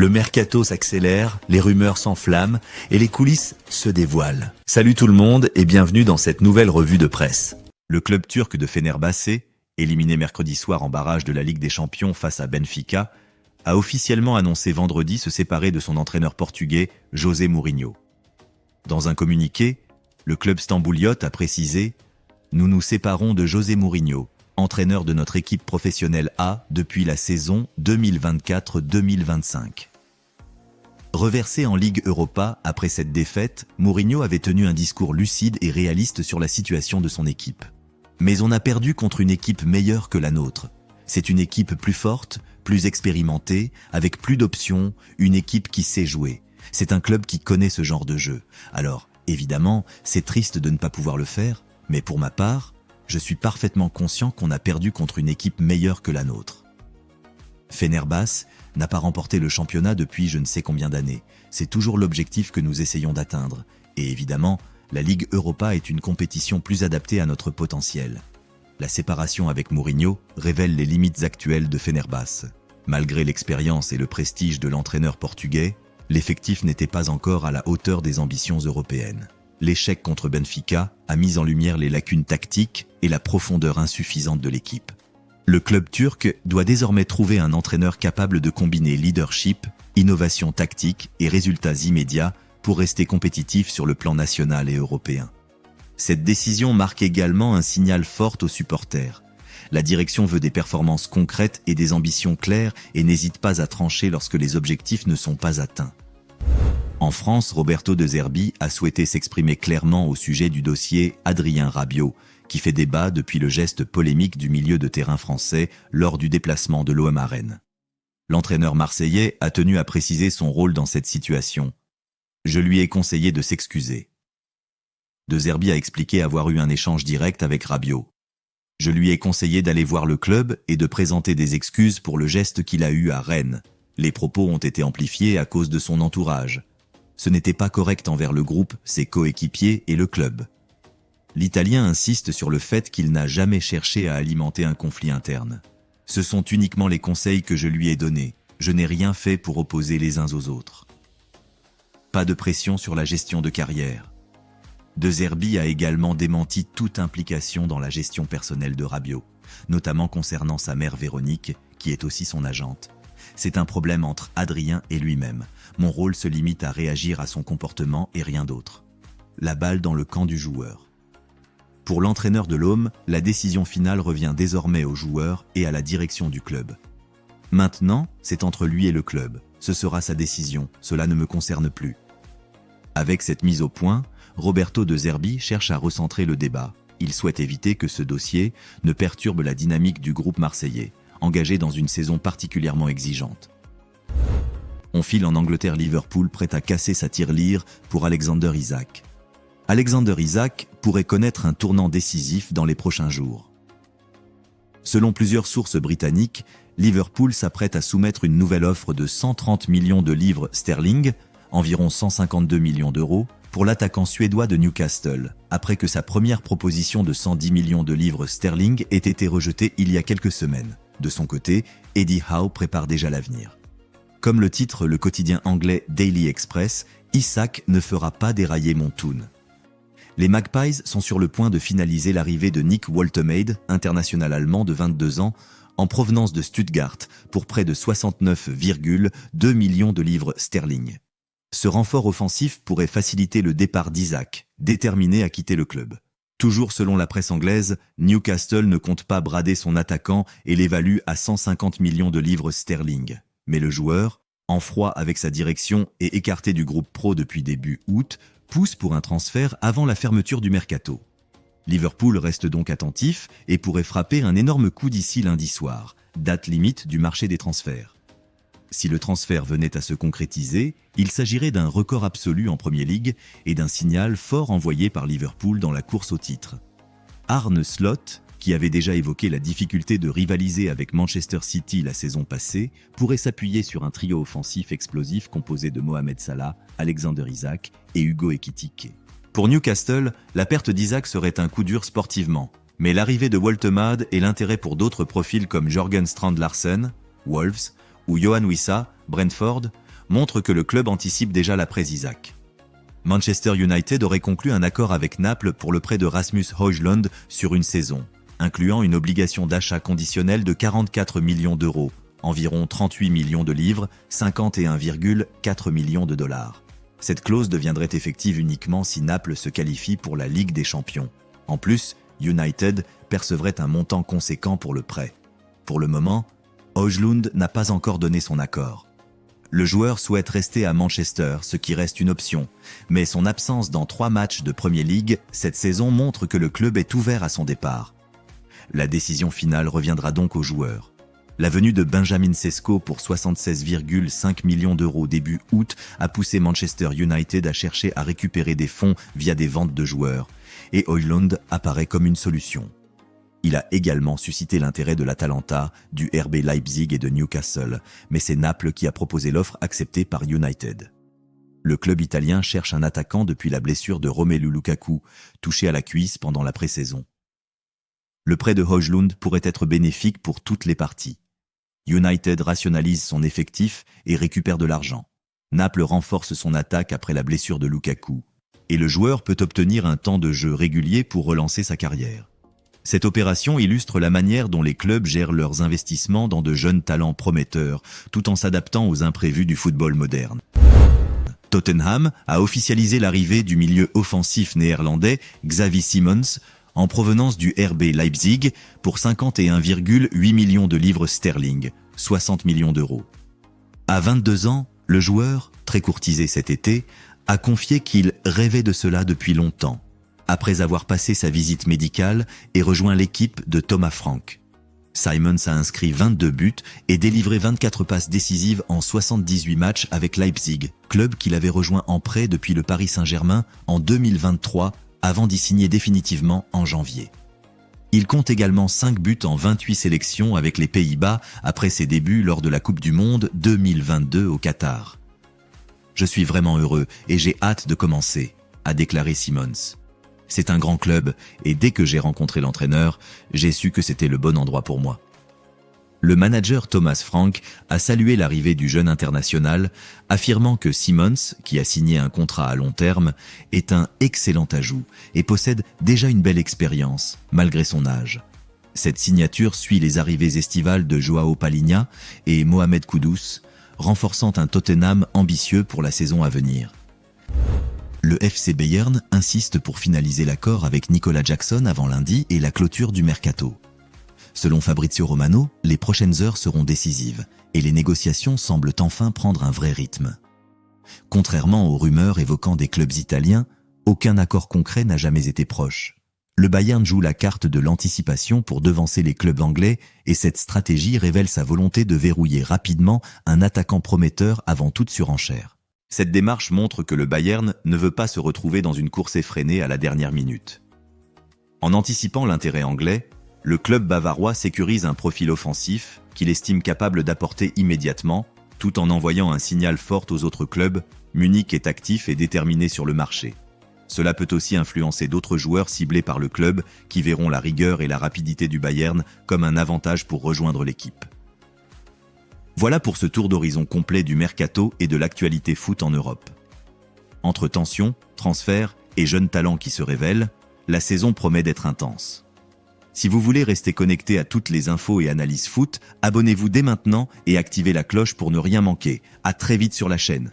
Le mercato s'accélère, les rumeurs s'enflamment et les coulisses se dévoilent. Salut tout le monde et bienvenue dans cette nouvelle revue de presse. Le club turc de Fenerbahçe, éliminé mercredi soir en barrage de la Ligue des Champions face à Benfica, a officiellement annoncé vendredi se séparer de son entraîneur portugais, José Mourinho. Dans un communiqué, le club stambouliote a précisé « Nous nous séparons de José Mourinho, entraîneur de notre équipe professionnelle A depuis la saison 2024-2025. » Reversé en Ligue Europa après cette défaite, Mourinho avait tenu un discours lucide et réaliste sur la situation de son équipe. Mais on a perdu contre une équipe meilleure que la nôtre. C'est une équipe plus forte, plus expérimentée, avec plus d'options, une équipe qui sait jouer. C'est un club qui connaît ce genre de jeu. Alors, évidemment, c'est triste de ne pas pouvoir le faire, mais pour ma part, je suis parfaitement conscient qu'on a perdu contre une équipe meilleure que la nôtre. Fenerbahçe n'a pas remporté le championnat depuis je ne sais combien d'années. C'est toujours l'objectif que nous essayons d'atteindre. Et évidemment, la Ligue Europa est une compétition plus adaptée à notre potentiel. La séparation avec Mourinho révèle les limites actuelles de Fenerbahçe. Malgré l'expérience et le prestige de l'entraîneur portugais, l'effectif n'était pas encore à la hauteur des ambitions européennes. L'échec contre Benfica a mis en lumière les lacunes tactiques et la profondeur insuffisante de l'équipe. Le club turc doit désormais trouver un entraîneur capable de combiner leadership, innovation tactique et résultats immédiats pour rester compétitif sur le plan national et européen. Cette décision marque également un signal fort aux supporters. La direction veut des performances concrètes et des ambitions claires et n'hésite pas à trancher lorsque les objectifs ne sont pas atteints. En France, Roberto De Zerbi a souhaité s'exprimer clairement au sujet du dossier Adrien Rabiot, qui fait débat depuis le geste polémique du milieu de terrain français lors du déplacement de l'OM à Rennes. L'entraîneur marseillais a tenu à préciser son rôle dans cette situation. Je lui ai conseillé de s'excuser. De Zerbi a expliqué avoir eu un échange direct avec Rabiot. Je lui ai conseillé d'aller voir le club et de présenter des excuses pour le geste qu'il a eu à Rennes. Les propos ont été amplifiés à cause de son entourage. Ce n'était pas correct envers le groupe, ses coéquipiers et le club. L'Italien insiste sur le fait qu'il n'a jamais cherché à alimenter un conflit interne. Ce sont uniquement les conseils que je lui ai donnés. Je n'ai rien fait pour opposer les uns aux autres. Pas de pression sur la gestion de carrière. De Zerbi a également démenti toute implication dans la gestion personnelle de Rabiot, notamment concernant sa mère Véronique, qui est aussi son agente. C'est un problème entre Adrien et lui-même. Mon rôle se limite à réagir à son comportement et rien d'autre. La balle dans le camp du joueur. Pour l'entraîneur de l'OM, la décision finale revient désormais aux joueurs et à la direction du club. Maintenant, c'est entre lui et le club. Ce sera sa décision, cela ne me concerne plus. Avec cette mise au point, Roberto De Zerbi cherche à recentrer le débat. Il souhaite éviter que ce dossier ne perturbe la dynamique du groupe marseillais, engagé dans une saison particulièrement exigeante. On file en Angleterre. Liverpool prêt à casser sa tirelire pour Alexander Isak. Alexander Isak pourrait connaître un tournant décisif dans les prochains jours. Selon plusieurs sources britanniques, Liverpool s'apprête à soumettre une nouvelle offre de 130 millions de livres sterling, environ 152 millions d'euros, pour l'attaquant suédois de Newcastle, après que sa première proposition de 110 millions de livres sterling ait été rejetée il y a quelques semaines. De son côté, Eddie Howe prépare déjà l'avenir. Comme le titre le quotidien anglais Daily Express, Isak ne fera pas dérailler Montoon. Les Magpies sont sur le point de finaliser l'arrivée de Nick Woltemade, international allemand de 22 ans, en provenance de Stuttgart, pour près de 69,2 millions de livres sterling. Ce renfort offensif pourrait faciliter le départ d'Isak, déterminé à quitter le club. Toujours selon la presse anglaise, Newcastle ne compte pas brader son attaquant et l'évalue à 150 millions de livres sterling. Mais le joueur, en froid avec sa direction et écarté du groupe pro depuis début août, pousse pour un transfert avant la fermeture du mercato. Liverpool reste donc attentif et pourrait frapper un énorme coup d'ici lundi soir, date limite du marché des transferts. Si le transfert venait à se concrétiser, il s'agirait d'un record absolu en Premier League et d'un signal fort envoyé par Liverpool dans la course au titre. Arne Slot, qui avait déjà évoqué la difficulté de rivaliser avec Manchester City la saison passée, pourrait s'appuyer sur un trio offensif explosif composé de Mohamed Salah, Alexander Isak et Hugo Ekitike. Pour Newcastle, la perte d'Isak serait un coup dur sportivement, mais l'arrivée de Woltemade et l'intérêt pour d'autres profils comme Jørgen Strand Larsen, Wolves, ou Yohan Wissa, Brentford, montrent que le club anticipe déjà l'après-Isaac. Manchester United aurait conclu un accord avec Naples pour le prêt de Rasmus Højlund sur une saison, incluant une obligation d'achat conditionnelle de 44 millions d'euros, environ 38 millions de livres, 51,4 millions de dollars. Cette clause deviendrait effective uniquement si Naples se qualifie pour la Ligue des Champions. En plus, United percevrait un montant conséquent pour le prêt. Pour le moment, Højlund n'a pas encore donné son accord. Le joueur souhaite rester à Manchester, ce qui reste une option, mais son absence dans 3 matchs de Premier League cette saison montre que le club est ouvert à son départ. La décision finale reviendra donc au joueur. La venue de Benjamin Sesko pour 76,5 millions d'euros début août a poussé Manchester United à chercher à récupérer des fonds via des ventes de joueurs, et Højlund apparaît comme une solution. Il a également suscité l'intérêt de l'Atalanta, du RB Leipzig et de Newcastle, mais c'est Naples qui a proposé l'offre acceptée par United. Le club italien cherche un attaquant depuis la blessure de Romelu Lukaku, touché à la cuisse pendant la pré-saison. Le prêt de Højlund pourrait être bénéfique pour toutes les parties. United rationalise son effectif et récupère de l'argent. Naples renforce son attaque après la blessure de Lukaku. Et le joueur peut obtenir un temps de jeu régulier pour relancer sa carrière. Cette opération illustre la manière dont les clubs gèrent leurs investissements dans de jeunes talents prometteurs, tout en s'adaptant aux imprévus du football moderne. Tottenham a officialisé l'arrivée du milieu offensif néerlandais Xavi Simons, en provenance du RB Leipzig pour 51,8 millions de livres sterling, 60 millions d'euros. À 22 ans, le joueur, très courtisé cet été, a confié qu'il rêvait de cela depuis longtemps, après avoir passé sa visite médicale et rejoint l'équipe de Thomas Frank. Simons a inscrit 22 buts et délivré 24 passes décisives en 78 matchs avec Leipzig, club qu'il avait rejoint en prêt depuis le Paris Saint-Germain en 2023, avant d'y signer définitivement en janvier. Il compte également 5 buts en 28 sélections avec les Pays-Bas après ses débuts lors de la Coupe du Monde 2022 au Qatar. « Je suis vraiment heureux et j'ai hâte de commencer », a déclaré Simons. « C'est un grand club et dès que j'ai rencontré l'entraîneur, j'ai su que c'était le bon endroit pour moi. » Le manager Thomas Frank a salué l'arrivée du jeune international, affirmant que Simons, qui a signé un contrat à long terme, est un excellent ajout et possède déjà une belle expérience, malgré son âge. Cette signature suit les arrivées estivales de Joao Palhinha et Mohamed Kudus, renforçant un Tottenham ambitieux pour la saison à venir. Le FC Bayern insiste pour finaliser l'accord avec Nicolas Jackson avant lundi et la clôture du mercato. Selon Fabrizio Romano, les prochaines heures seront décisives et les négociations semblent enfin prendre un vrai rythme. Contrairement aux rumeurs évoquant des clubs italiens, aucun accord concret n'a jamais été proche. Le Bayern joue la carte de l'anticipation pour devancer les clubs anglais et cette stratégie révèle sa volonté de verrouiller rapidement un attaquant prometteur avant toute surenchère. Cette démarche montre que le Bayern ne veut pas se retrouver dans une course effrénée à la dernière minute. En anticipant l'intérêt anglais, le club bavarois sécurise un profil offensif qu'il estime capable d'apporter immédiatement, tout en envoyant un signal fort aux autres clubs. Munich est actif et déterminé sur le marché. Cela peut aussi influencer d'autres joueurs ciblés par le club qui verront la rigueur et la rapidité du Bayern comme un avantage pour rejoindre l'équipe. Voilà pour ce tour d'horizon complet du mercato et de l'actualité foot en Europe. Entre tensions, transferts et jeunes talents qui se révèlent, la saison promet d'être intense. Si vous voulez rester connecté à toutes les infos et analyses foot, abonnez-vous dès maintenant et activez la cloche pour ne rien manquer. À très vite sur la chaîne.